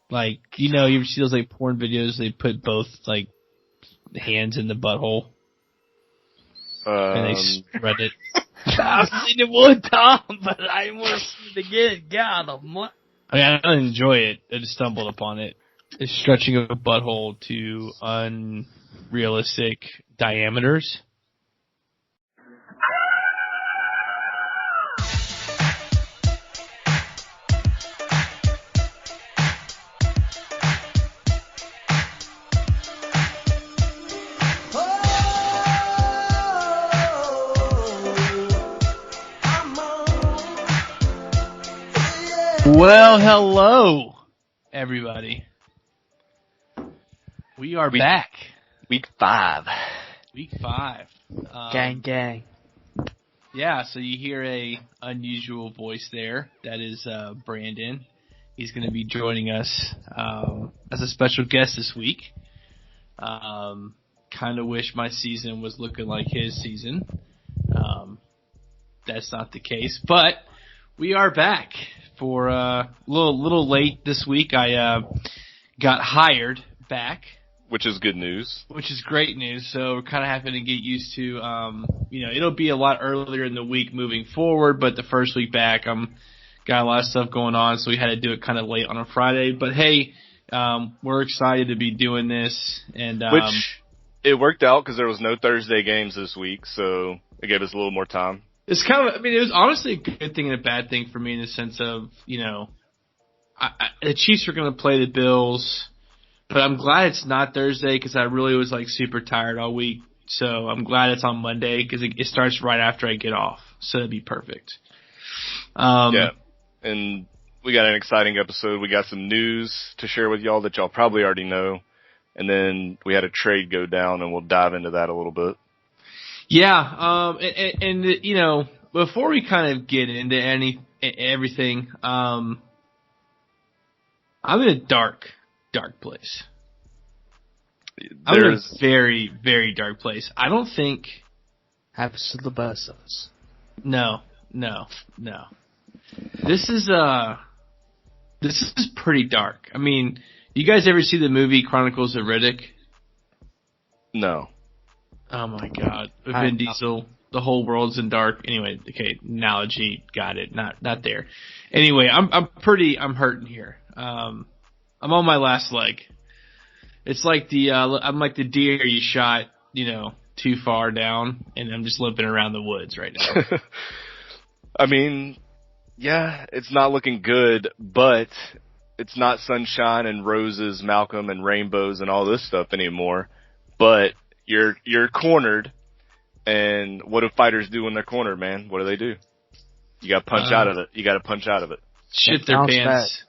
Like, you ever see those like porn videos? They put both like hands in the butthole and they spread it. I've seen it one time, but I want to see it again. God, I don't enjoy it. I just stumbled upon it. It's stretching a butthole to unrealistic diameters. Well, hello, everybody. We are back. Week 5. Gang. Yeah, so you hear a unusual voice there. That is Brandon. He's going to be joining us as a special guest this week. Kind of wish my season was looking like his season. That's not the case, but we are back for a little late this week. I got hired back, which is good news. Which is great news. So we're kind of having to get used to, it'll be a lot earlier in the week moving forward, but the first week back, got a lot of stuff going on, so we had to do it kind of late on a Friday. But hey, we're excited to be doing this, and which it worked out because there was no Thursday games this week, so it gave us a little more time. It's kind of, it was honestly a good thing and a bad thing for me in the sense of, the Chiefs are going to play the Bills, but I'm glad it's not Thursday because I really was like super tired all week. So I'm glad it's on Monday because it starts right after I get off. So it'd be perfect. Yeah, and we got an exciting episode. We got some news to share with y'all that y'all probably already know, and then we had a trade go down, and we'll dive into that a little bit. Yeah, and before we kind of get into everything, I'm in a dark place. I'm in a very, very dark place. I don't think happens to the best of us. No. This is pretty dark. I mean, you guys ever see the movie Chronicles of Riddick? No. Oh my God. With Vin Diesel, the whole world's in dark. Anyway, okay, analogy, got it. Not there. Anyway, I'm hurting here. I'm on my last leg. It's like I'm like the deer you shot, too far down, and I'm just limping around the woods right now. I mean, yeah, it's not looking good, but it's not sunshine and roses, Malcolm, and rainbows and all this stuff anymore. But you're cornered, and what do fighters do when they're cornered, man? What do? You got to punch out of it. Shit their pants.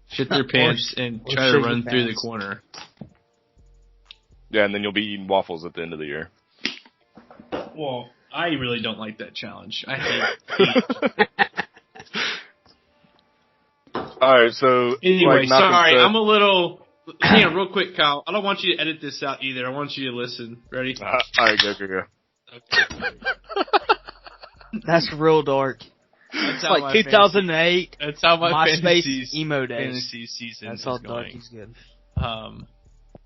Shit their pants and try to run through the corner. Yeah, and then you'll be eating waffles at the end of the year. Well, I really don't like that challenge. I hate it. All right, so anyway, sorry, I'm a little. Hang on, real quick, Kyle. I don't want you to edit this out either. I want you to listen. Ready? All right, go. Okay. That's real dark. That's like 2008. That's how my fantasy emo days. Fantasy season. That's how dark he's good.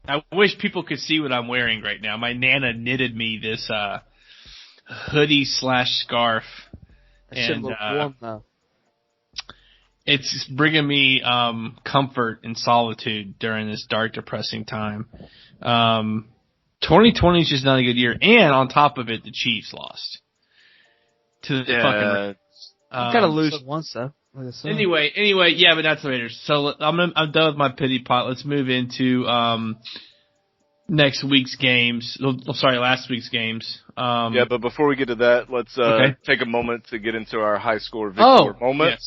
I wish people could see what I'm wearing right now. My Nana knitted me this hoodie/scarf, and look warm though. It's bringing me comfort and solitude during this dark, depressing time. 2020 is just not a good year, and on top of it, the Chiefs lost to the fucking. You gotta lose once though. Anyway, yeah, but that's the Raiders. So I'm done with my pity pot. Let's move into last week's games. Yeah, but before we get to that, let's take a moment to get into our high score victor moment.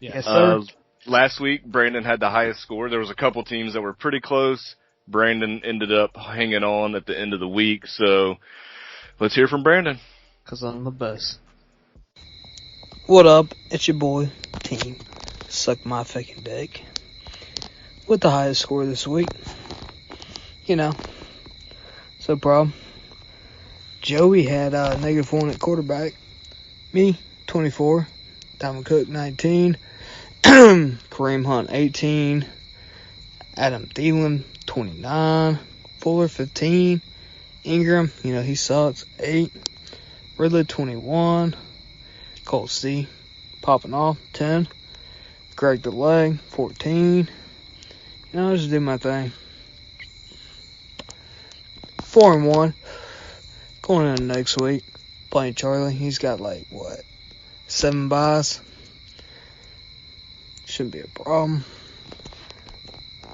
Yes, sir. Last week, Brandon had the highest score. There was a couple teams that were pretty close. Brandon ended up hanging on at the end of the week. So let's hear from Brandon. Because I'm the best. What up? It's your boy, Team. Suck my fucking dick. With the highest score this week. So, bro. Joey had -1 at quarterback. Me, 24. Dalvin Cook, 19. Kareem Hunt, 18. Adam Thielen, 29. Fuller, 15. Ingram, he sucks, 8. Ridley, 21. Cole C, popping off, 10. Greg the Leg, 14. Just do my thing. 4-1. Going into next week, playing Charlie. He's got 7 buys. Shouldn't be a problem.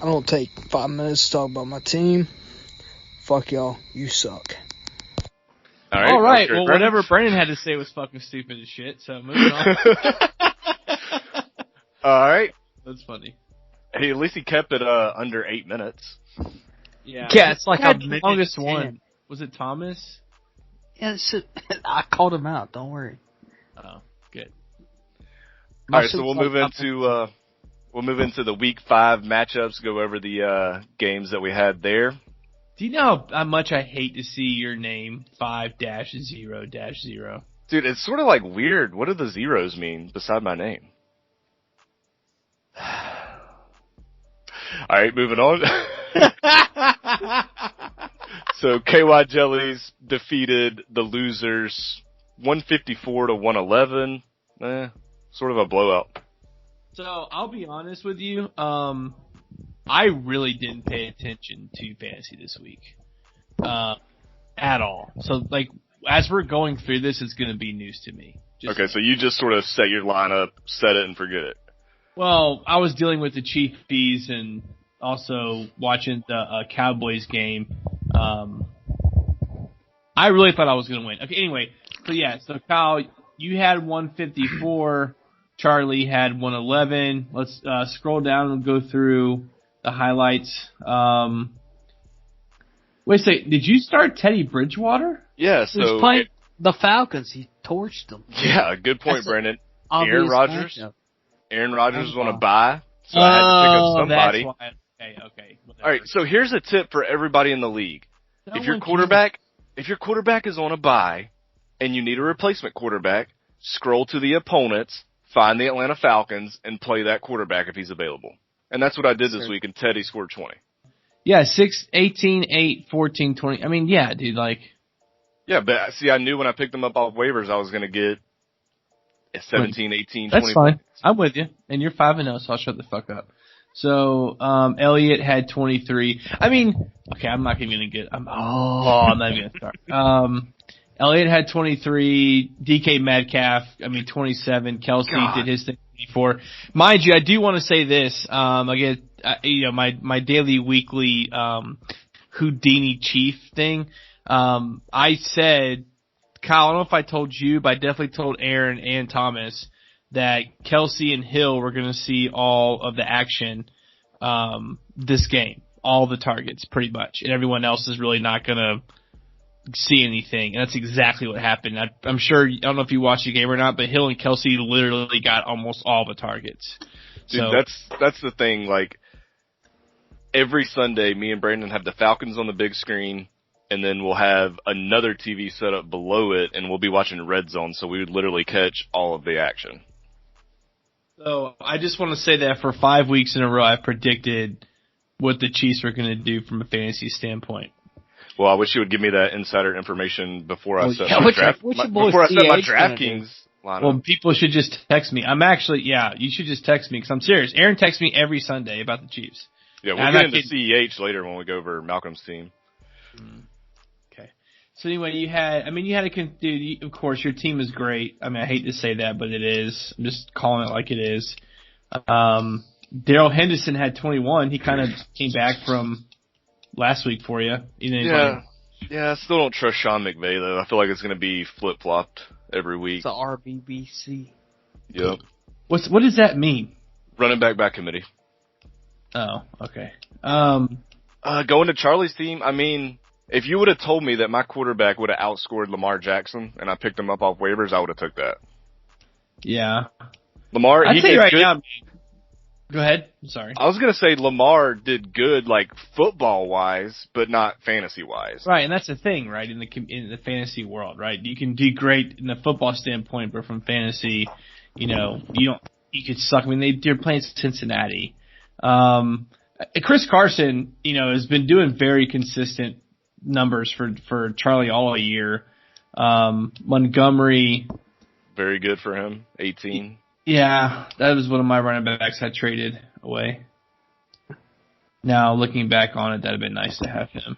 I don't take 5 minutes to talk about my team. Fuck y'all. You suck. All right. Well, whatever Brandon had to say was fucking stupid as shit. So moving on. All right. That's funny. Hey, at least he kept it under 8 minutes. Yeah. Yeah, it's like the longest one. Was it Thomas? Yeah, I called him out. Don't worry. Oh, good. All right, so we'll move into the Week 5 matchups. Go over the games that we had there. Do you know how much I hate to see your name 5-0-0? Dude, it's sort of weird. What do the zeros mean beside my name? All right, moving on. So KY Jellies defeated the losers 154-111. Sort of a blowout. So I'll be honest with you. I really didn't pay attention to fantasy this week, at all. So as we're going through this, it's going to be news to me. Okay, so you just sort of set your lineup, set it, and forget it. Well, I was dealing with the Chiefs and also watching the Cowboys game. I really thought I was going to win. Okay, anyway, so Kyle, you had 154. Charlie had 111. Let's scroll down and go through the highlights. Wait a second, did you start Teddy Bridgewater? Yeah, He was playing the Falcons. He torched them. Yeah, good point, Brandon. Aaron Rodgers was on a bye, so I had to pick up somebody. That's why. Okay. Whatever. All right, so here's a tip for everybody in the league. If your quarterback is on a bye and you need a replacement quarterback, scroll to the opponents, find the Atlanta Falcons, and play that quarterback if he's available. And that's what I did this week, and Teddy scored 20. Yeah, 6, 18, 8, 14, 20. I mean, yeah, dude, Yeah, but see, I knew when I picked them up off waivers I was going to get 17, 18, 20. That's fine. I'm with you. And you're 5-0, so I'll shut the fuck up. So, Elliott had 23. I mean, okay, I'm not even going to get, I'm not even going to start. Elliott had 23, DK Metcalf, 27, Kelsey did his thing, 24. Mind you, I do want to say this, again, my daily, weekly, Houdini Chief thing, I said, Kyle, I don't know if I told you, but I definitely told Aaron and Thomas that Kelsey and Hill were going to see all of the action this game, all the targets, pretty much, and everyone else is really not going to see anything, and that's exactly what happened. I'm sure, I don't know if you watched the game or not, but Hill and Kelsey literally got almost all the targets. Dude, that's the thing, every Sunday, me and Brandon have the Falcons on the big screen, and then we'll have another TV set up below it, and we'll be watching Red Zone, so we would literally catch all of the action. So I just want to say that for 5 weeks in a row, I predicted what the Chiefs were going to do from a fantasy standpoint. Well, I wish you would give me that insider information before I set my DraftKings lineup. Well, people should just text me. You should just text me because I'm serious. Aaron texts me every Sunday about the Chiefs. Yeah, we'll get into CEH later when we go over Malcolm's team. Okay. So anyway, of course, your team is great. I hate to say that, but it is. I'm just calling it like it is. Darrell Henderson had 21. He kind of came back from last week for you. Yeah, I still don't trust Sean McVay, though. I feel like it's going to be flip-flopped every week. It's the RBBC. Yep. What does that mean? Running back by committee. Oh, okay. Going to Charlie's team, if you would have told me that my quarterback would have outscored Lamar Jackson and I picked him up off waivers, I would have took that. Yeah. Lamar, I'd he say did right good. now. Go ahead. I'm sorry. I was going to say Lamar did good, football-wise, but not fantasy-wise. Right, and that's the thing, right, in the fantasy world, right? You can do great in the football standpoint, but from fantasy, you could suck. They're playing Cincinnati. Chris Carson, has been doing very consistent numbers for Charlie all year. Montgomery, very good for him. 18. Yeah, that was one of my running backs I traded away. Now looking back on it, that'd have been nice to have him.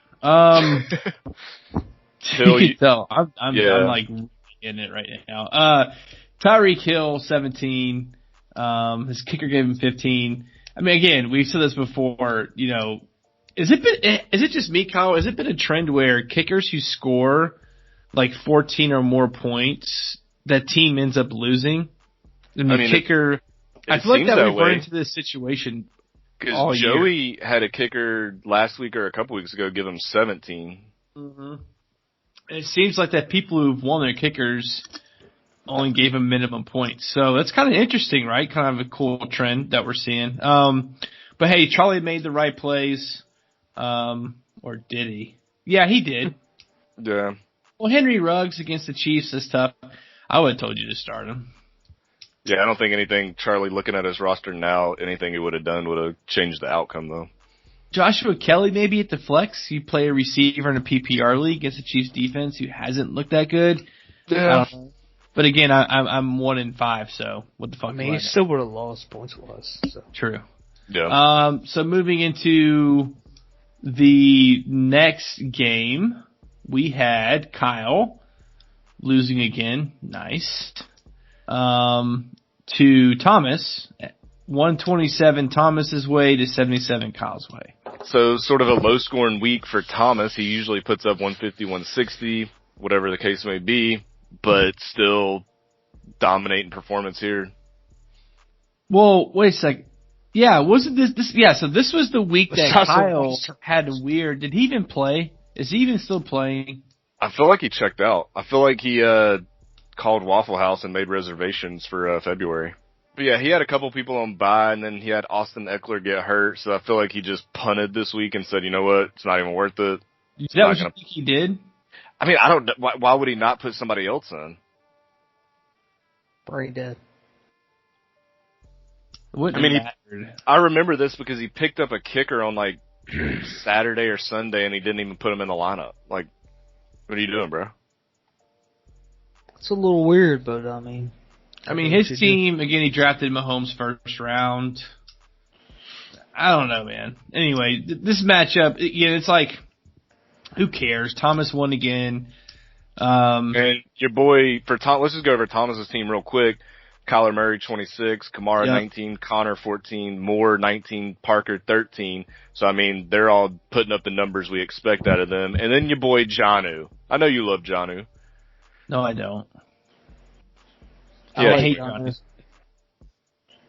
So I'm like in it right now. Tyreek Hill 17. His kicker gave him 15. I mean, again, we've said this before. Is it just me, Kyle? Has it been a trend where kickers who score like 14 or more points, that team ends up losing? And the kicker, I feel like that we've run into this situation. Because Joey had a kicker last week or a couple weeks ago give him 17. Mm-hmm. It seems like that people who've won their kickers only gave him minimum points. So that's kind of interesting, right? Kind of a cool trend that we're seeing. But hey, Charlie made the right plays. Or did he? Yeah, he did. Yeah. Well, Henry Ruggs against the Chiefs is tough. I would have told you to start him. Yeah, I don't think anything, Charlie, looking at his roster now, anything he would have done would have changed the outcome, though. Joshua Kelly maybe at the flex. You play a receiver in a PPR league against the Chiefs defense who hasn't looked that good. Yeah. But again, I'm 1-5, so what the fuck? I mean, he still would have lost points-wise. So. True. Yeah. So moving into the next game, we had Kyle losing again. Nice. To Thomas, 127 Thomas's way to 77 Kyle's way. So sort of a low-scoring week for Thomas. He usually puts up 150, 160, whatever the case may be, but still dominating performance here. Well, wait a sec. Yeah, wasn't this? Yeah, so this was the week that Kyle had weird. Did he even play? Is he even still playing? I feel like he checked out. I feel like he called Waffle House and made reservations for February. But yeah, he had a couple people on bye, and then he had Austin Eckler get hurt, so I feel like he just punted this week and said, you know what, it's not even worth it. Is that what you think he did? I mean, I don't know. Why would he not put somebody else in? Probably did. I remember this because he picked up a kicker on like Saturday or Sunday, and he didn't even put him in the lineup. Like, what are you doing, bro? It's a little weird, but I mean, his team, again, he drafted Mahomes first round. I don't know, man. Anyway, this matchup, it's like, who cares? Thomas won again. And your boy, let's just go over Thomas's team real quick. Kyler Murray, 26, Kamara, 19, Connor, 14, Moore, 19, Parker, 13. So, I mean, they're all putting up the numbers we expect out of them. And then your boy, Jonnu. I know you love Jonnu. No, I don't. Yeah, I hate Jonnu.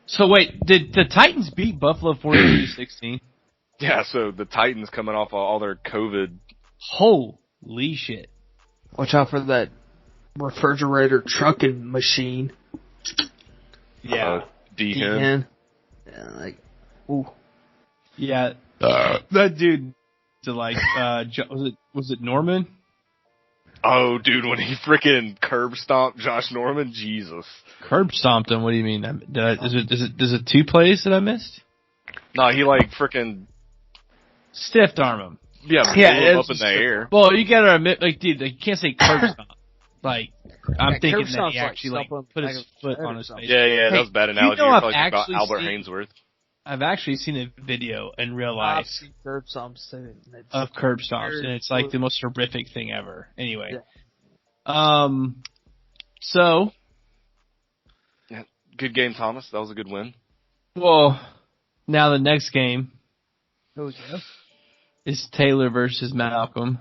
So, wait, did the Titans beat Buffalo 42-16? Yeah, so the Titans coming off all their COVID. Holy shit. Watch out for that refrigerator trucking machine. Yeah. D-Hen. Yeah, like, ooh. Yeah. That dude, was it Norman? Oh, dude, when he freaking curb stomped Josh Norman, Jesus. Curb stomped him? What do you mean? Is it 2 plays that I missed? No, he like freaking stiffed arm him. Yeah, up in the air. Well, you gotta admit, like, dude, you can't say curb stomp. Like, I'm thinking that he actually put his foot on his face. Yeah, that was a bad analogy. You're talking about Albert Hainsworth. I've actually seen a video in real life. I've seen curb stomps too. Of curb stomps, and it's like the most horrific thing ever. Anyway. Yeah. So. Yeah, good game, Thomas. That was a good win. Well, now the next game. Who was that? Is Taylor versus Malcolm.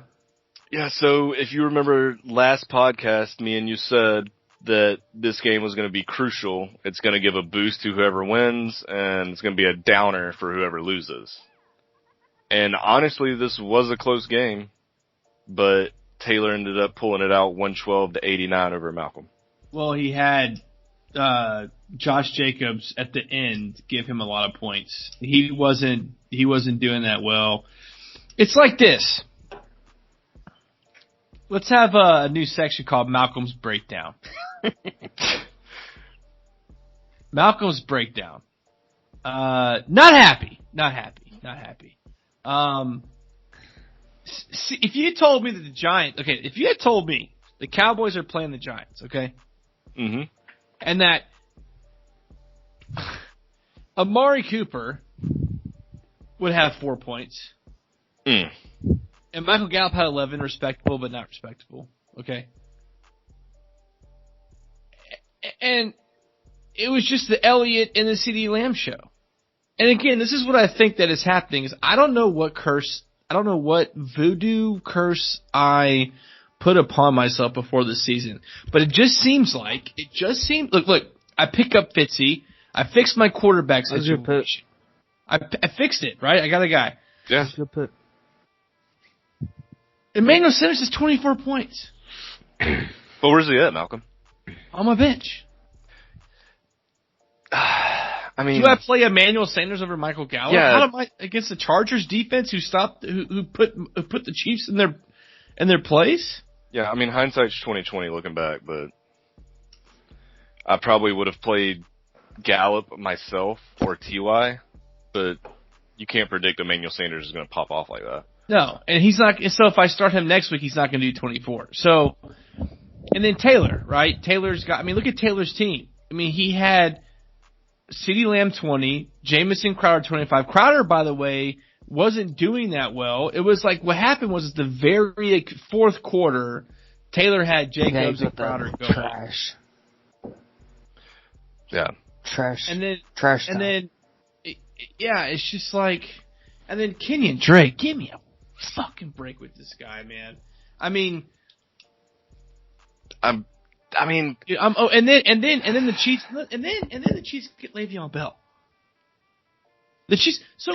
Yeah, so if you remember last podcast, me and you said that this game was going to be crucial. It's going to give a boost to whoever wins, and it's going to be a downer for whoever loses. And honestly, this was a close game, but Taylor ended up pulling it out 112-89 over Malcolm. Well, he had Josh Jacobs at the end give him a lot of points. He wasn't doing that well. It's like this. Let's have a new section called Malcolm's Breakdown. Malcolm's Breakdown. Not happy. Not happy. See, if you had told me that the Giants, if you had told me the Cowboys are playing the Giants, okay, and that Amari Cooper would have 4 points, and Michael Gallup had 11, respectable but not respectable, okay, and it was just the Elliott and the CeeDee Lamb show. And again, this is what I think that is happening is I don't know what voodoo curse I put upon myself before the season. But it just seems, look, I pick up Fitzy. I fixed my quarterback situation. I fixed it, right? I got a guy. Yeah. Good pick. Emmanuel Sanders has 24 points. Well, where's he at, Malcolm? On my bench. I mean, do I play Emmanuel Sanders over Michael Gallup? Yeah. How am I against the Chargers defense who put the Chiefs in their place? Yeah, I mean, hindsight's 20/20 looking back, but I probably would have played Gallup myself or Ty, but you can't predict Emmanuel Sanders is going to pop off like that. No, and he's not. So if I start him next week, he's not going to do 24. So, and then Taylor, right? Taylor's got. I mean, look at Taylor's team. I mean, he had CeeDee Lamb 20, Jamison Crowder 25. Crowder, by the way, wasn't doing that well. It was like what happened was the very fourth quarter, Taylor had Jacobs and Crowder go. Trash. Yeah. Trash. And then trash. And then it's just like, and then Kenyon Drake, give me a fucking break with this guy, man. I mean, and then the Chiefs, and then the Chiefs get Le'Veon Bell. The Chiefs. So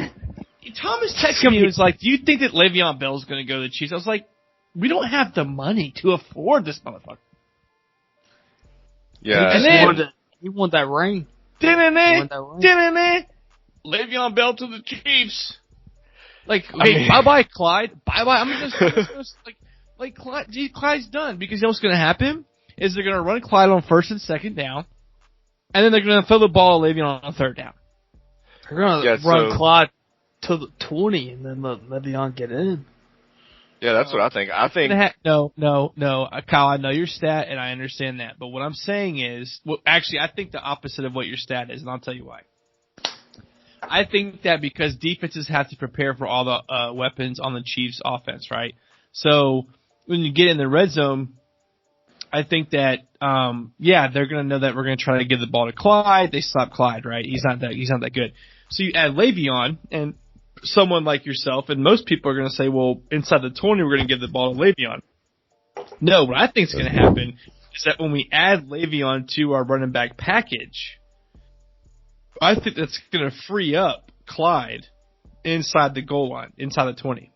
Thomas texted me and was like, "Do you think that Le'Veon Bell is going to go to the Chiefs?" I was like, "We don't have the money to afford this motherfucker." Yeah, and then he want that ring. Le'Veon Bell to the Chiefs. Like, okay, bye-bye, Clyde. Bye-bye. I'm just like Clyde. Clyde's done because you know what's going to happen is they're going to run Clyde on first and second down, and then they're going to throw the ball at Le'Veon on third down. They're going to run Clyde to the 20 and then let Le'Veon get in. Yeah, that's what I think. No, Kyle, I know your stat, and I understand that. But what I'm saying is, actually, I think the opposite of what your stat is, and I'll tell you why. I think that because defenses have to prepare for all the weapons on the Chiefs' offense, right? So when you get in the red zone, I think that they're going to know that we're going to try to give the ball to Clyde. They stop Clyde, right? He's not that good. So you add Le'Veon and someone like yourself, and most people are going to say, well, inside the 20, we're going to give the ball to Le'Veon. No, what I think is going to happen is that when we add Le'Veon to our running back package, I think that's going to free up Clyde inside the goal line, inside the 20.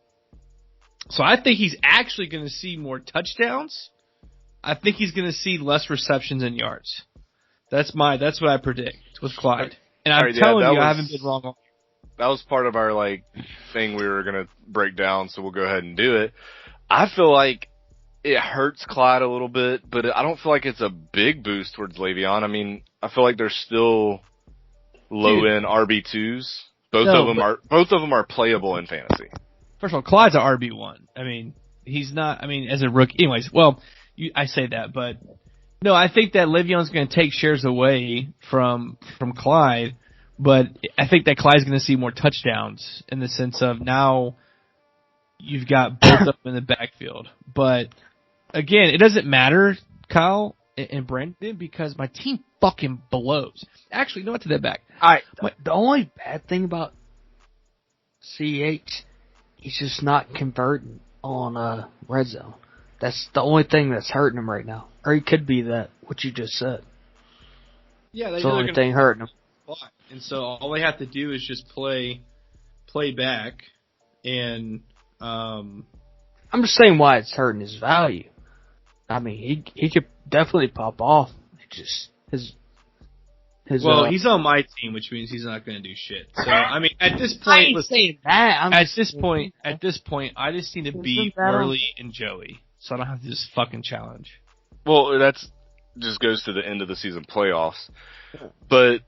So I think he's actually going to see more touchdowns. I think he's going to see less receptions and yards. That's what I predict with Clyde. And I'm telling you, I haven't been wrong on that was part of our thing we were gonna break down, so we'll go ahead and do it. I feel like it hurts Clyde a little bit, but I don't feel like it's a big boost towards Le'Veon. I mean, I feel like they're still low end RB2s. Both of them are playable in fantasy. First of all, Clyde's an RB1. I mean, he's not. I mean, as a rookie, anyways. Well, I say that, but no, I think that Le'Veon's going to take shares away from Clyde. But I think that Clyde's going to see more touchdowns in the sense of now you've got both of them in the backfield. But again, it doesn't matter, Kyle and Brandon, because my team fucking blows. Actually, no, I take that back. All right, the only bad thing about CH, he's just not converting on red zone. That's the only thing that's hurting him right now. Or he could be that, what you just said. Yeah, that's the only thing hurting him. And so all they have to do is just play back, and I'm just saying why it's hurting his value. I mean, he could definitely pop off. Just his. Well, he's on my team, which means he's not going to do shit. So I mean, at this point, I ain't saying that. At this point, I just need to beat Burley and Joey, so I don't have to just fucking challenge. Well, that's just goes to the end of the season playoffs, but.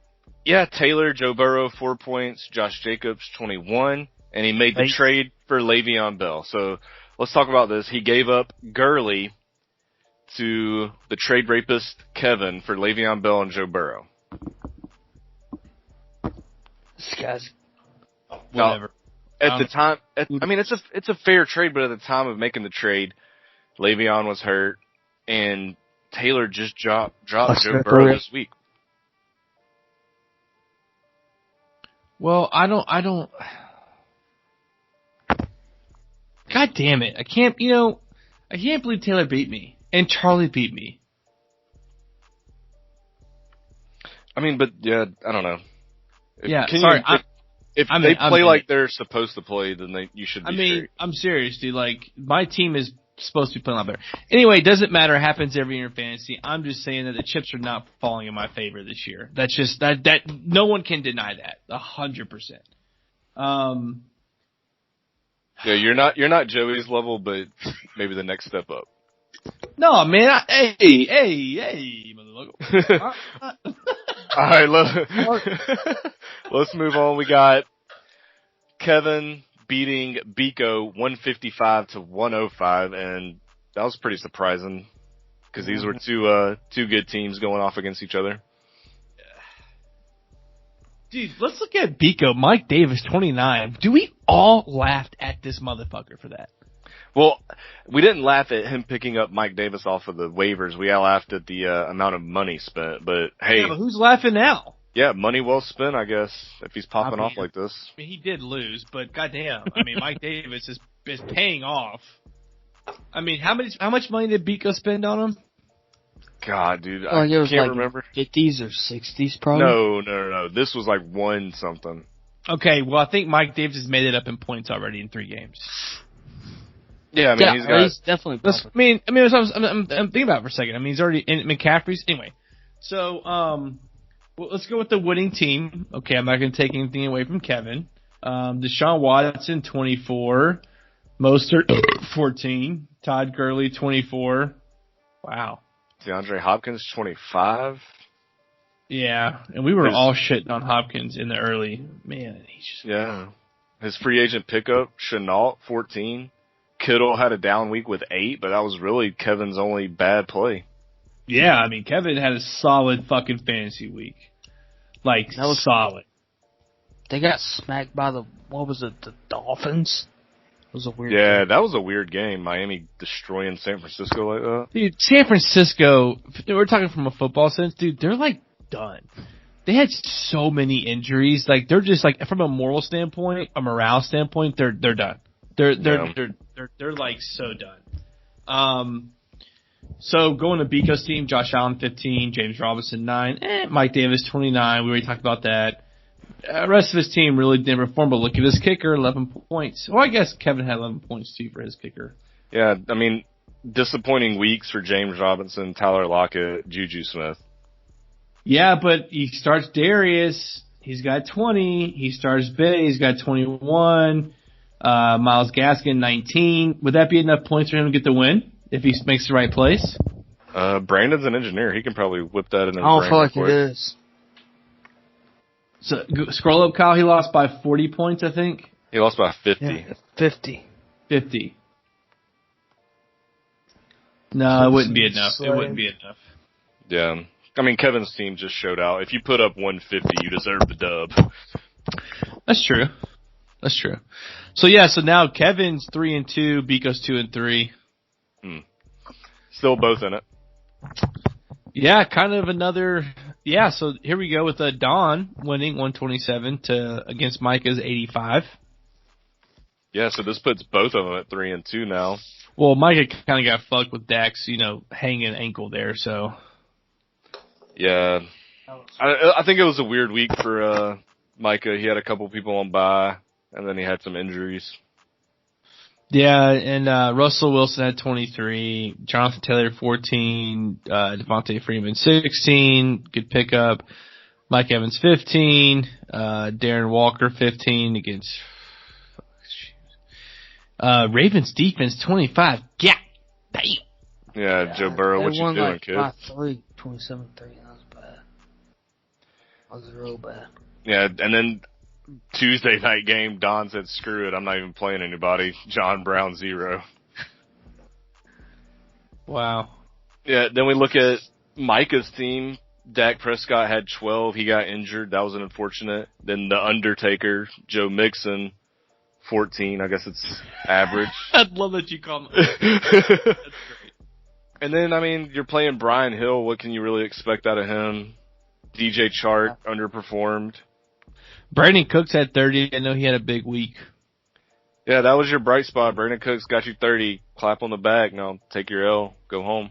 Yeah, Taylor, Joe Burrow, 4 points. Josh Jacobs, 21. And he made the trade for Le'Veon Bell. So let's talk about this. He gave up Gurley to the trade rapist Kevin for Le'Veon Bell and Joe Burrow. This guy's whatever. Now, at the time, it's a fair trade, but at the time of making the trade, Le'Veon was hurt, and Taylor just dropped Joe Burrow this week. Well, I don't. God damn it! I can't believe Taylor beat me and Charlie beat me. I mean, but yeah, I don't know. If they play like they're supposed to play, then you should be straight. I'm serious, dude. Like, my team is supposed to be playing a lot better. Anyway, it doesn't matter. It happens every year in fantasy. I'm just saying that the chips are not falling in my favor this year. That's just, that no one can deny that. 100%. Yeah, you're not Joey's level, but maybe the next step up. No, man. Hey, motherfucker. All right, let's move on. We got Kevin beating Biko 155 to 105, and that was pretty surprising because these were two good teams going off against each other. Dude, let's look at Biko. Mike Davis, 29. Do we all laughed at this motherfucker for that? Well, we didn't laugh at him picking up Mike Davis off of the waivers. We all laughed at the amount of money spent. But hey, yeah, but who's laughing now? Yeah, money well spent, I guess, if he's popping off like this. I mean, he did lose, but goddamn, Mike Davis is paying off. I mean, how much money did Biko spend on him? God, dude, I can't remember. 50s or 60s, probably. No. This was like 1 something. Okay, well, I think Mike Davis has made it up in points already in 3 games. Yeah, he's definitely. I'm thinking about it for a second. He's already in McCaffrey's anyway. So, well, let's go with the winning team. Okay, I'm not going to take anything away from Kevin. Deshaun Watson, 24. Mostert, 14. Todd Gurley, 24. Wow. DeAndre Hopkins, 25. Yeah, and we were all shitting on Hopkins in the early. Man, he's just... Yeah. His free agent pickup, Chenault, 14. Kittle had a down week with 8, but that was really Kevin's only bad play. Yeah, Kevin had a solid fucking fantasy week. Like, that was solid. They got smacked by the Dolphins? It was a weird game. That was a weird game. Miami destroying San Francisco like that. Dude, San Francisco, we're talking from a football sense, dude, they're like done. They had so many injuries. Like, they're just like, from a morale standpoint, they're done. They're like so done. So going to Biko's team, Josh Allen 15, James Robinson 9, Mike Davis 29. We already talked about that. Rest of his team really didn't perform, but look at his kicker, 11 points. Well, I guess Kevin had 11 points too for his kicker. Yeah, disappointing weeks for James Robinson, Tyler Lockett, Juju Smith. Yeah, but he starts Darius. He's got 20. He starts Bay. He's got 21. Myles Gaskin, 19. Would that be enough points for him to get the win if he makes the right place? Brandon's an engineer. He can probably whip that in his brain. I don't feel like it is. So, scroll up, Kyle. He lost by 40 points, I think. He lost by 50. Yeah, 50. 50. No, it wouldn't be enough. It wouldn't be enough. Yeah. Kevin's team just showed out. If you put up 150, you deserve the dub. That's true. So now Kevin's 3-2, Biko's 2-3. Still both in it. Yeah, kind of another. Yeah, so here we go with Don winning 127 against Micah's 85. Yeah, so this puts both of them at 3-2 now. Well, Micah kind of got fucked with Dak's, hanging ankle there. So. Yeah, I think it was a weird week for Micah. He had a couple people on bye, and then he had some injuries. Yeah, and Russell Wilson had 23, Jonathan Taylor 14, Devontae Freeman 16, good pickup. Mike Evans 15, Darren Walker 15 against Ravens defense 25. Yeah, damn. Yeah, Joe Burrow, what you doing, kid? 27-3. That was bad. was real bad. Yeah, and then Tuesday night game, Don said, screw it, I'm not even playing anybody. John Brown, 0. Wow. Yeah, then we look at Micah's team. Dak Prescott had 12. He got injured. That was unfortunate. Then the Undertaker, Joe Mixon, 14. I guess it's average. I love that you call him. That's great. And then, I mean, you're playing Brian Hill. What can you really expect out of him? DJ Chark underperformed. Brandon Cooks had 30. I know he had a big week. Yeah, that was your bright spot. Brandon Cooks got you 30. Clap on the back. Now take your L. Go home.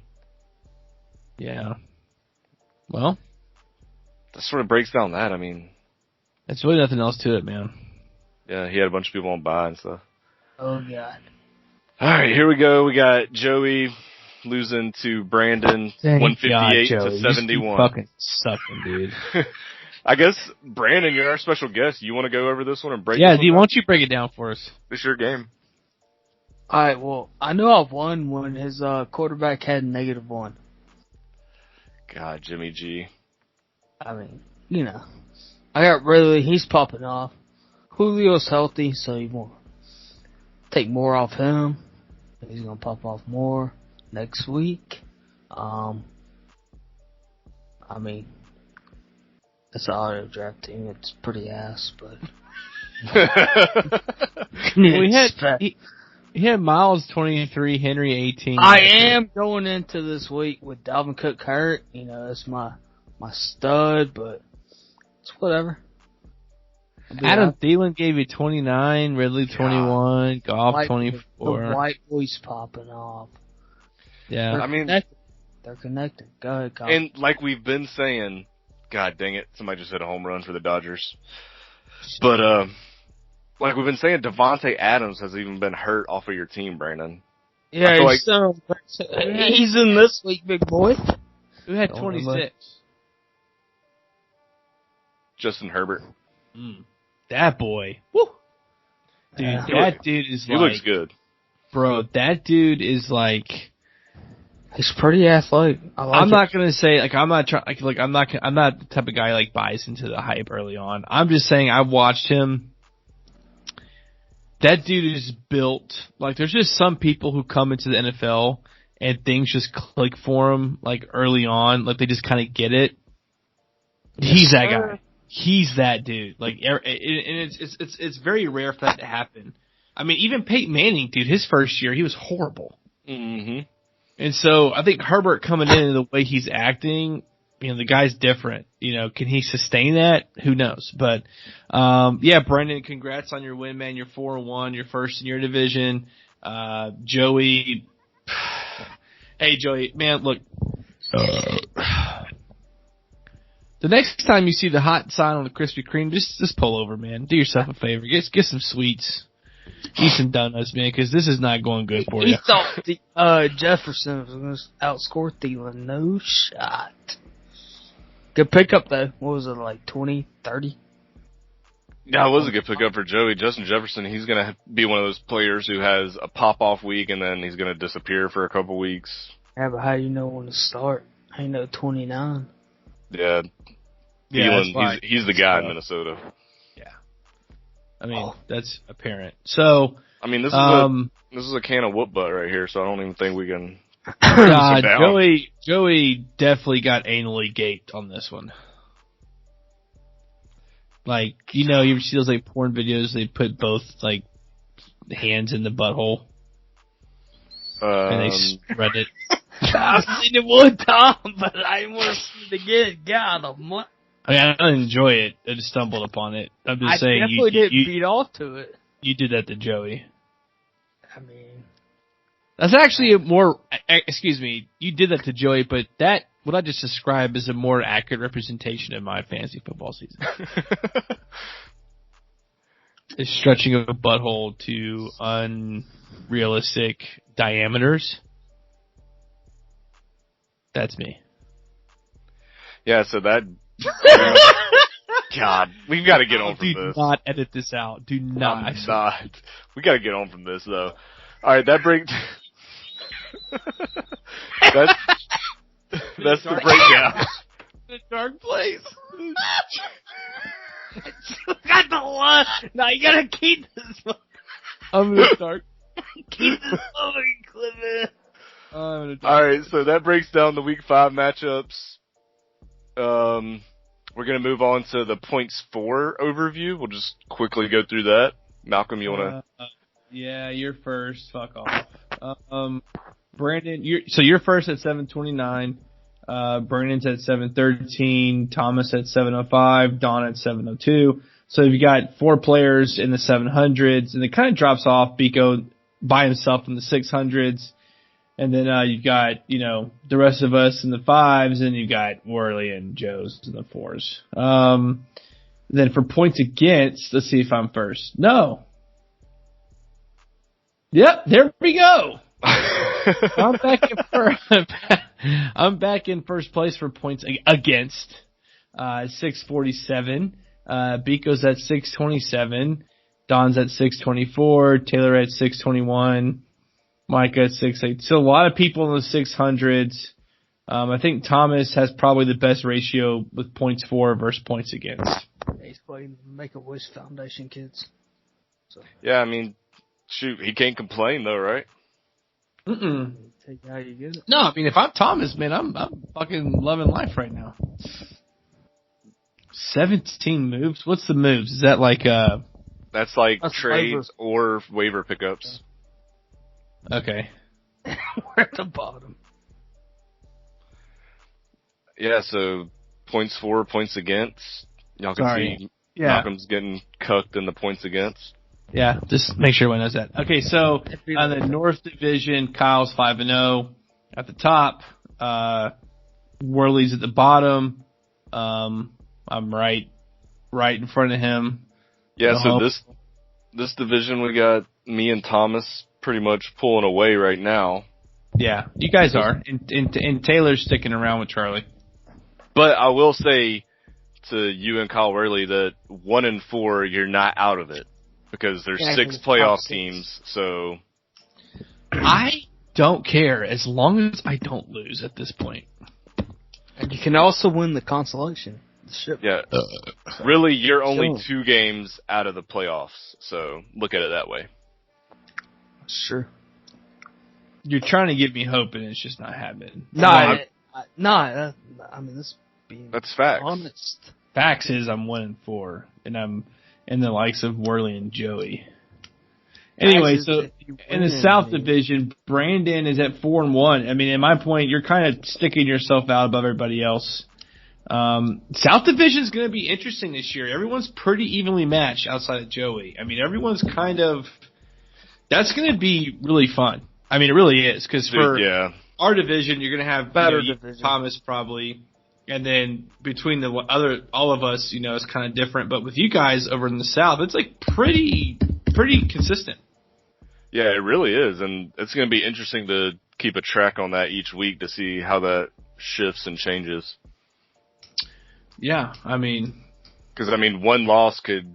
Yeah. Well, that sort of breaks down that. I mean, there's really nothing else to it, man. Yeah, he had a bunch of people on bye and stuff. Oh, God. All right, here we go. We got Joey losing to Brandon, 158 to 71. You fucking sucking, dude. I guess, Brandon, you're our special guest. You want to go over this one and break it Yeah, why don't you break it down for us? It's your game. All right, well, I know I've won when his quarterback had -1. God, Jimmy G. I mean, you know. I got Ridley. He's popping off. Julio's healthy, so you want to take more off him. He's going to pop off more next week. I mean, it's an auto draft team. It's pretty ass, but... He had Miles 23, Henry 18. I am going into this week with Dalvin Cook hurt. You know, that's my stud, but it's whatever. Adam Thielen gave you 29, Ridley 21, Goff 24. The white boy's popping off. Yeah. They're connected. Go ahead, Goff. And like we've been saying, God dang it, somebody just hit a home run for the Dodgers. But, like we've been saying, Devontae Adams has even been hurt off of your team, Brandon. Yeah, he's in this week, big boy. Who had 26? Justin Herbert. That boy. Woo! Dude, that dude is he looks good. Bro, that dude is like... He's pretty athletic. I'm not gonna say, I'm not the type of guy like buys into the hype early on. I'm just saying I've watched him. That dude is built, like, there's just some people who come into the NFL and things just click for them, like, early on, like, they just kind of get it. He's that guy. He's that dude. Like, and it's very rare for that to happen. I mean, even Peyton Manning, dude, his first year, he was horrible. Mm-hmm. And so, I think Herbert coming in the way he's acting, you know, the guy's different. You know, can he sustain that? Who knows? But, yeah, Brendan, congrats on your win, man. You're 4-1. You're first in your division. Joey. Hey, Joey, man, look. The next time you see the hot sign on the Krispy Kreme, just pull over, man. Do yourself a favor. Get some sweets. Eat some donuts, man, because this is not going good for you. He thought Jefferson was going to outscore Thielen. No shot. Good pickup, though. What was it, like 20, 30? Yeah, it was a good pickup for Joey. Justin Jefferson, he's going to be one of those players who has a pop-off week and then he's going to disappear for a couple weeks. Yeah, but how do you know when to start? How do you know 29? Yeah. Thielen, he's the guy in Minnesota. Yeah. I mean, that's apparent. So, I mean, this is a can of whoop butt right here, so I don't even think we can... Joey definitely got anally gaped on this one. Like, you know, you see those like porn videos, they put both like hands in the butthole. And they spread it. I've seen it one time, but I want to see it again. God, I mean, I don't enjoy it. I just stumbled upon it. I'm just saying. I definitely didn't beat off to it. You did that to Joey. I mean, that's actually a more. Excuse me. You did that to Joey, but that what I just described is a more accurate representation of my fantasy football season. Is stretching a butthole to unrealistic diameters. That's me. Yeah, so that... God, we've got to get on from this. Do not edit this out. Do not. I'm not. We got to get on from this, though. All right, that brings... that's the breakdown. in a dark place. Got the one. No, you gotta keep this. I'm in the dark. Keep this moving, Clifford. All right, so that breaks down the Week 5 matchups. We're gonna move on to the points 4 overview. We'll just quickly go through that. Malcolm, you wanna? Yeah, you're first. Fuck off. Brandon, you're first at 729. Brandon's at 713. Thomas at 705. Don at 702. So you've got 4 players in the 700s, and it kind of drops off. Biko by himself in the 600s. And then you've got, the rest of us in the 5s, and you've got Worley and Joe's in the 4s. Then for points against, let's see if I'm first. No. Yep, there we go. I'm back in first place for points against. 647. Biko's at 627. Don's at 624. Taylor at 621. Micah at 680. So a lot of people in the 600s. I think Thomas has probably the best ratio with points for versus points against. He's playing Make-A-Wish Foundation kids. So. Yeah, I mean, shoot, he can't complain though, right? Take how you get it. No, I mean, if I'm Thomas, man, I'm fucking loving life right now. 17 moves? What's the moves? Is that like That's trades or waiver pickups. Okay. We're at the bottom. Yeah, so points for, points against. Y'all can see Malcolm's getting cucked in the points against. Yeah, just make sure everyone knows that. Okay, so on the North Division, Kyle's 5-0 at the top. Worley's at the bottom. I'm right in front of him. Yeah, so this division we got me and Thomas pretty much pulling away right now. Yeah, you guys are, and Taylor's sticking around with Charlie. But I will say to you and Kyle Worley that 1 and 4, you're not out of it. Because there's 6 playoff teams, so... I don't care as long as I don't lose at this point. And you can also win the consolation. The ship. Yeah. Really, you're only 2 games out of the playoffs, so look at it that way. Sure. You're trying to give me hope, and it's just not happening. I mean, this being that's facts. Honest. Facts is I'm 1 and 4, and I'm in the likes of Worley and Joey. Anyway, so in the South Division, Brandon is at 4-1. I mean, at my point, you're kind of sticking yourself out above everybody else. South Division is going to be interesting this year. Everyone's pretty evenly matched outside of Joey. I mean, everyone's kind of. That's going to be really fun. I mean, it really is because for our division, you're going to have Thomas probably. And then between all of us, it's kind of different. But with you guys over in the South, it's like pretty consistent. Yeah, it really is. And it's going to be interesting to keep a track on that each week to see how that shifts and changes. Yeah, I mean. Because, one loss could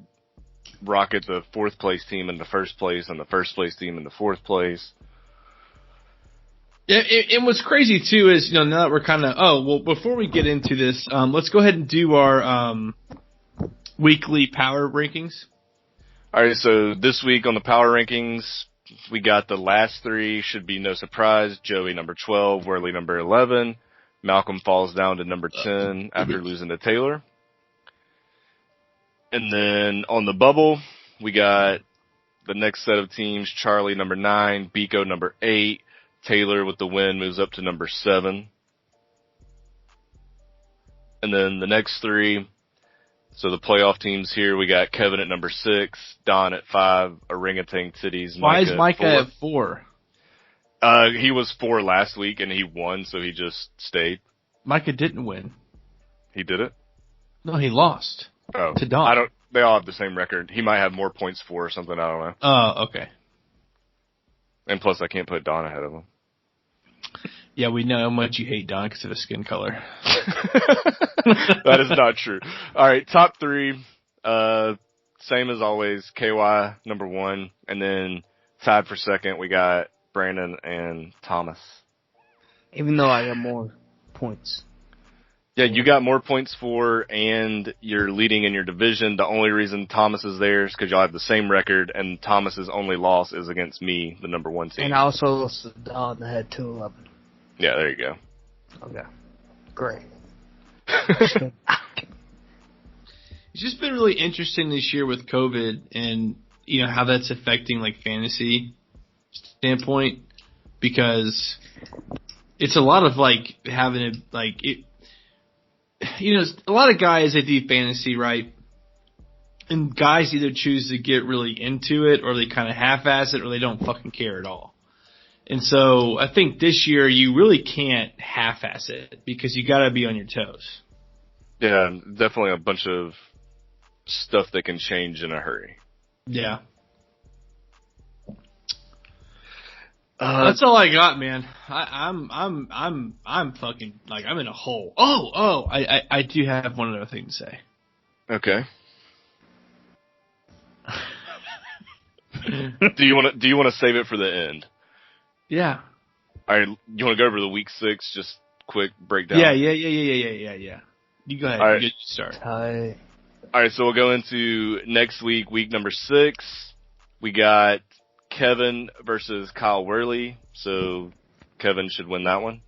rocket the 4th place team into 1st place and the 1st place team into 4th place. Yeah, and what's crazy too is, now that we're kind of, before we get into this, let's go ahead and do our weekly power rankings. All right, so this week on the power rankings, we got the last 3, should be no surprise. Joey number 12, Worley number 11. Malcolm falls down to number 10 after losing to Taylor. And then on the bubble, we got the next set of teams, Charlie number 9, Biko number 8. Taylor with the win moves up to number 7. And then the next 3, so the playoff teams here, we got Kevin at number 6, Don at 5, Orangutan Cities. Why is Micah at 4? He was 4 last week and he won, so he just stayed. Micah didn't win. He did it? No, he lost. Oh. To Don. They all have the same record. He might have more points for or something, I don't know. Oh, okay. And plus, I can't put Don ahead of him. Yeah, we know how much you hate Don because of his skin color. That is not true. All right, top 3. Same as always, KY number 1. And then tied for 2nd, we got Brandon and Thomas. Even though I got more points. Yeah, you got more points for, and you're leading in your division. The only reason Thomas is there is because y'all have the same record, and Thomas's only loss is against me, the number 1 team. And I also lost to Don that had 2-11. Yeah, there you go. Okay. Great. It's just been really interesting this year with COVID and, you know, how that's affecting, like, fantasy standpoint, because it's a lot of, like, having a, like, it, you know, a lot of guys that do fantasy, right? And guys either choose to get really into it, or they kind of half-ass it, or they don't fucking care at all. And so I think this year you really can't half-ass it because you got to be on your toes. Yeah, definitely a bunch of stuff that can change in a hurry. Yeah. That's all I got, man. I'm fucking, like, I'm in a hole. I do have one other thing to say. Okay. Do you want to save it for the end? Yeah. All right. You want to go over the week 6? Just quick breakdown. Yeah. You go ahead. All right. You start. Hi. All right. So we'll go into next week, week number 6. We got Kevin versus Kyle Worley. So Kevin should win that one.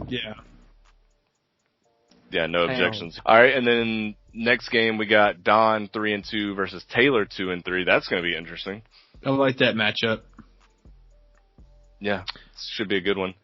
Yeah. Yeah, no objections. All right, and then next game we got Don 3-2 versus Taylor 2-3. That's going to be interesting. I like that matchup. Yeah, should be a good one.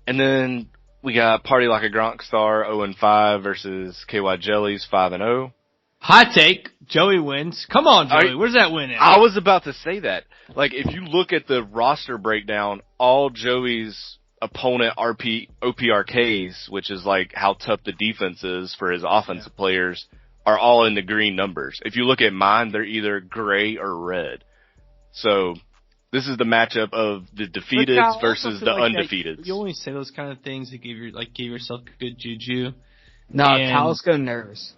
And then we got Party Like a Gronk Star 0-5 versus KY Jellies 5-0. Hot take. Joey wins. Come on, Joey. Where's that win at? I was about to say that. Like, if you look at the roster breakdown, all Joey's opponent OPRKs, which is like how tough the defense is for his offensive players, are all in the green numbers. If you look at mine, they're either gray or red. So this is the matchup of the defeated versus the undefeated. You always say those kind of things to give yourself good juju. No, Kyle's getting nervous.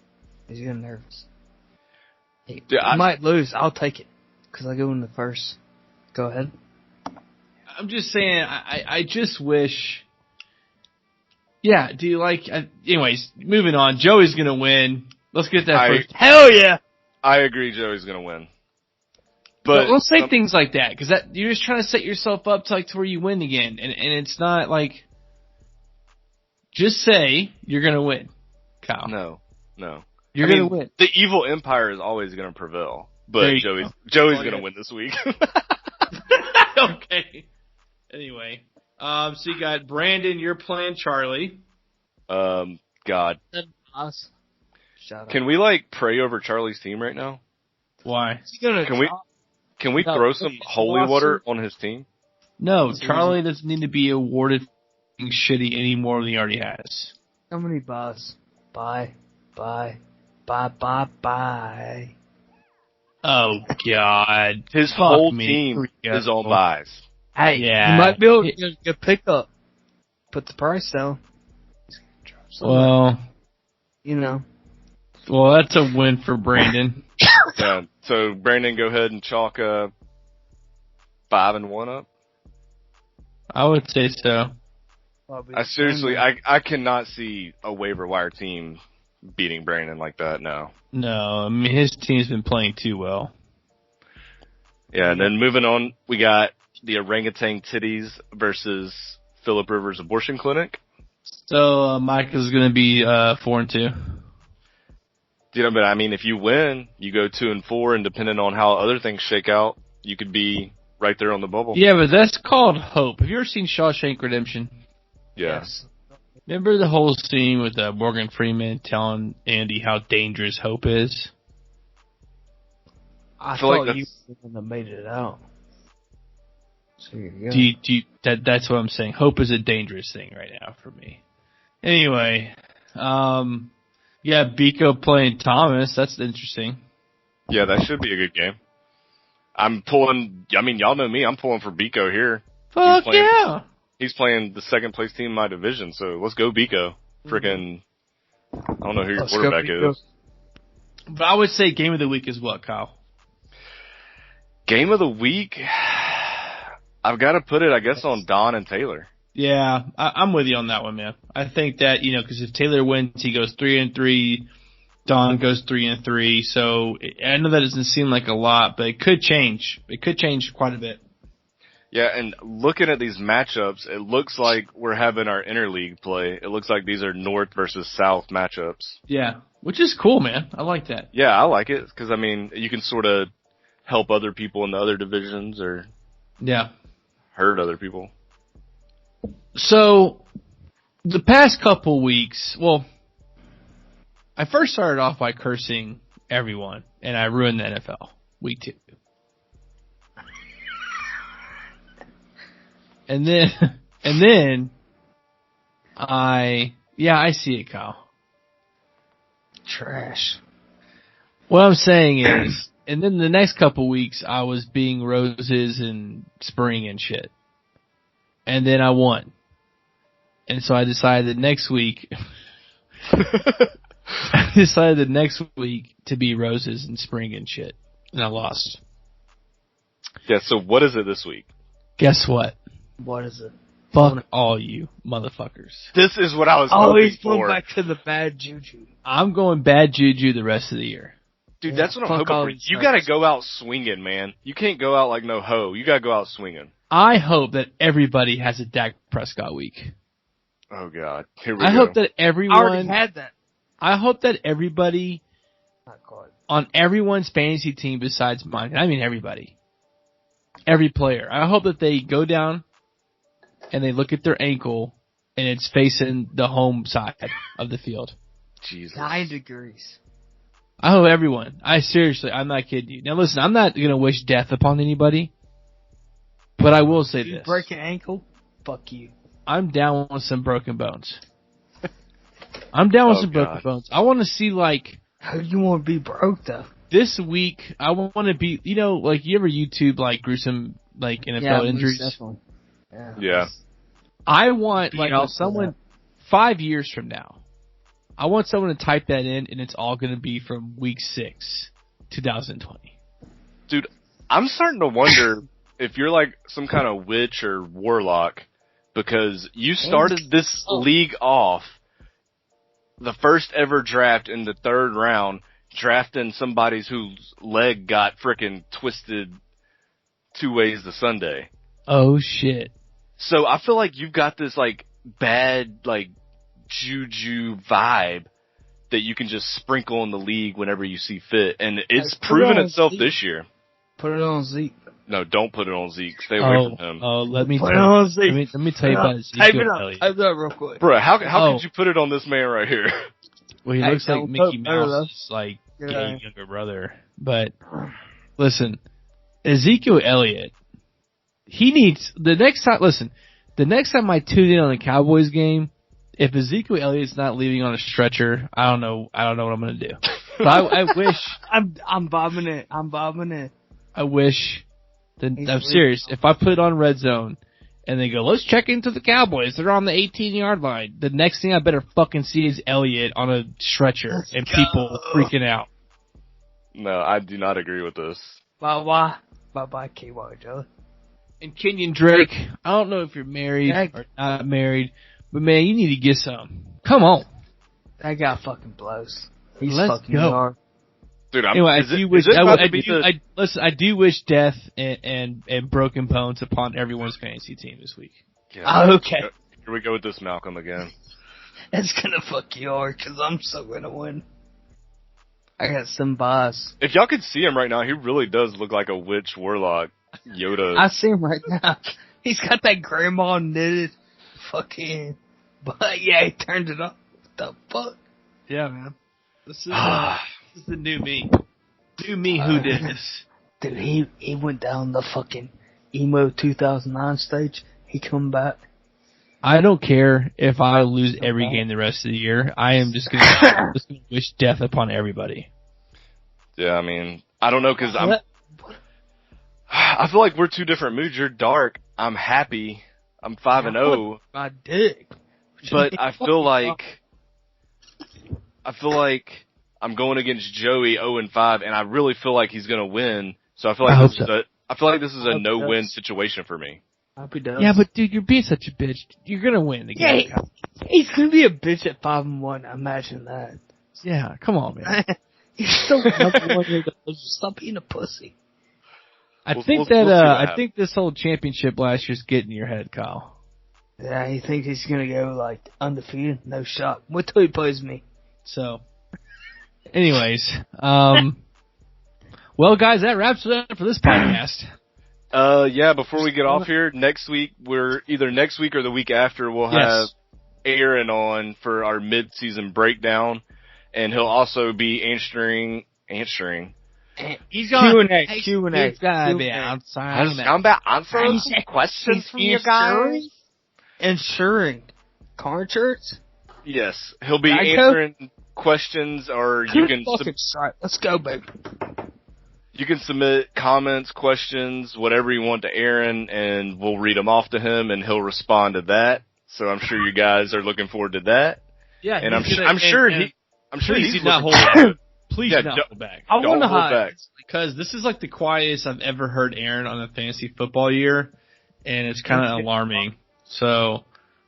He's getting nervous. He might lose. I'll take it because I go in the first. Go ahead. I'm just saying, I just wish. Yeah, do you like? Anyways, moving on. Joey's gonna win. Let's get that first. Hell yeah! I agree. Joey's gonna win. But let's say things like that, because you're just trying to set yourself up to where you win again, and it's not like. Just say you're gonna win, Kyle. No. You're gonna win. The evil empire is always gonna prevail, but Joey's gonna win this week. Okay. Anyway, so you got Brandon. You're playing Charlie. God. Can we pray over Charlie's team right now? Why? Can we throw some holy water on his team? No, Charlie doesn't need to be awarded shitty any more than he already has. How many buys? Bye. Oh God! His whole team is on buys. Hey, you might be able to get a pickup. Put the price down. Well, Well, that's a win for Brandon. Yeah. So Brandon, go ahead and chalk 5-1 up. I would say so. I cannot see a waiver wire team beating Brandon like that. No. No, I mean his team's been playing too well. Yeah, and then moving on, we got the Orangutan Titties versus Phillip Rivers Abortion Clinic. So Mike is going to be 4-2. But I mean, if you win, you go 2-4, and depending on how other things shake out, you could be right there on the bubble. Yeah, but that's called hope. Have you ever seen Shawshank Redemption? Yeah. Yes. Remember the whole scene with Morgan Freeman telling Andy how dangerous hope is? I thought you wouldn't have made it out. So you go. That's what I'm saying. Hope is a dangerous thing right now for me. Anyway, yeah, Biko playing Thomas. That's interesting. Yeah, that should be a good game. I'm pulling. I mean, y'all know me. I'm pulling for Biko here. Fuck yeah! He's playing the second place team in my division, so let's go Biko. Freaking, I don't know who your quarterback is. But I would say game of the week is what, Kyle? Game of the week? I've got to put it, I guess, on Don and Taylor. Yeah, I'm with you on that one, man. I think that, because if Taylor wins, he goes 3-3. Don goes 3-3. So I know that doesn't seem like a lot, but it could change. It could change quite a bit. Yeah, and looking at these matchups, it looks like we're having our interleague play. It looks like these are North versus South matchups. Yeah, which is cool, man. I like that. Yeah, I like it because, you can sort of help other people in the other divisions or hurt other people. So, the past couple weeks, I first started off by cursing everyone, and I ruined the NFL, week 2. And then I see it, Kyle. Trash. What I'm saying is, and then the next couple weeks, I was being roses and spring and shit. And then I won. And so I decided next week to be roses and spring and shit. And I lost. Yeah, so what is it this week? Guess what? What is it? Fuck all you motherfuckers. This is what I was hoping he's for. going back to the bad juju. I'm going bad juju the rest of the year. Dude, that's what I'm hoping for. You gotta go out swinging, man. You can't go out like no hoe. You gotta go out swinging. I hope that everybody has a Dak Prescott week. Oh, God. Here we go. I hope that everyone... I already had that. I hope that everybody on everyone's fantasy team besides mine, I mean everybody, every player, I hope that they go down and they look at their ankle and it's facing the home side of the field. Jesus. 9 degrees. I hope everyone. I'm not kidding you. Now listen, I'm not going to wish death upon anybody, but I will say this. Break an ankle? Fuck you. I'm down with some broken bones. Broken bones. I want to see, You want to be broke, though? This week, I want to be, you ever YouTube, gruesome, NFL injuries? Definitely. Yeah. I want, someone, 5 years from now, I want someone to type that in, and it's all going to be from week 6, 2020. Dude, I'm starting to wonder if you're, some kind of witch or warlock, because you started this league off the first ever draft in the 3rd round, drafting somebody whose leg got frickin' twisted 2 ways to Sunday. Oh, shit. So I feel like you've got this, bad, juju vibe that you can just sprinkle in the league whenever you see fit. And it's proven itself this year. Put it on Zeke. No, don't put it on Zeke. Stay away from him. Oh, let me put it on Zeke. Let me tell you about Ezekiel Elliott. Type it up real quick. Bro, how could you put it on this man right here? Well, he looks like Mickey Mouse's, gay younger brother. But, listen, Ezekiel Elliott, he needs, the next time I tune in on a Cowboys game, if Ezekiel Elliott's not leaving on a stretcher, I don't know what I'm going to do. But I wish. I'm bobbing it. I wish. I'm serious. If I put it on Red Zone and they go, let's check into the Cowboys, they're on the 18-yard line, the next thing I better fucking see is Elliott on a stretcher and people freaking out. No, I do not agree with this. Bye-bye, KY Joe. And Kenyon Drake, I don't know if you're married or not married, but man, you need to get some. Come on. That guy fucking blows. He's Let's fucking go. hard. Dude, anyway, I do wish death and broken bones upon everyone's fantasy team this week. Yeah. Okay. Here we go with this Malcolm again. It's gonna fuck you hard because I'm so gonna win. I got some buys. If y'all could see him right now, he really does look like a witch warlock Yoda. I see him right now. He's got that grandma knitted fucking. But yeah, he turned it up. What the fuck? Yeah, man. This is the new me. New me who did this. Dude, he went down the fucking emo 2009 stage. He come back. I don't care if I lose every game the rest of the year. I am just gonna wish death upon everybody. Yeah, I mean, I don't know because I feel like we're two different moods. You're dark. I'm happy. I'm 5-0. My dick. But I feel like I'm going against Joey 0-5, and I really feel like he's gonna win. So I feel like this is a no-win situation for me. I hope he does. Yeah, but dude, you're being such a bitch. You're gonna win the game. Yeah, he's gonna be a bitch at 5-1. Imagine that. Yeah, come on, man. He's still number 1 year old. Stop being a pussy. I think this whole championship last year's getting in your head, Kyle. Yeah, he thinks he's gonna go like undefeated. No shot. Wait till he plays me. So, anyways, well, guys, that wraps it up for this podcast. Yeah, before we get off here, next week or the week after, we'll have Aaron on for our mid-season breakdown, and he'll also be answering. He's going Q&A. He's gonna be answering questions from you guys. Insuring car insurance. Yes, he'll be answering questions, or you can. Let's go, baby. You can submit comments, questions, whatever you want to Aaron, and we'll read them off to him, and he'll respond to that. So I'm sure you guys are looking forward to that. Yeah, and I'm sure he's not holding back. Please don't hold back. I want to hold back because this is like the quietest I've ever heard Aaron on a fantasy football year, and it's kind of alarming. So,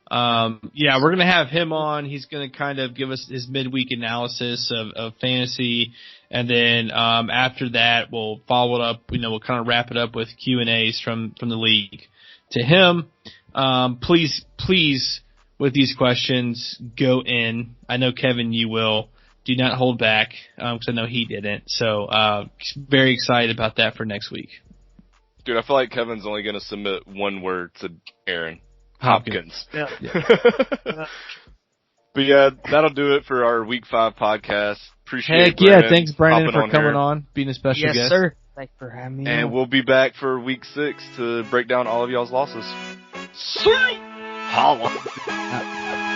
yeah, we're gonna have him on. He's gonna kind of give us his midweek analysis of fantasy, and then after that we'll follow it up. We'll kind of wrap it up with Q&As from the league to him. Please, with these questions, go in. I know Kevin, you will. Do not hold back, because I know he didn't. So, very excited about that for next week. Dude, I feel like Kevin's only going to submit one word to Aaron. Hopkins. Yeah. But yeah, that'll do it for our Week 5 podcast. Appreciate it, Brandon. Thanks, Brandon, for coming on, being a special guest. Yes, sir. Thanks for having me. And we'll be back for Week 6 to break down all of y'all's losses. Holla.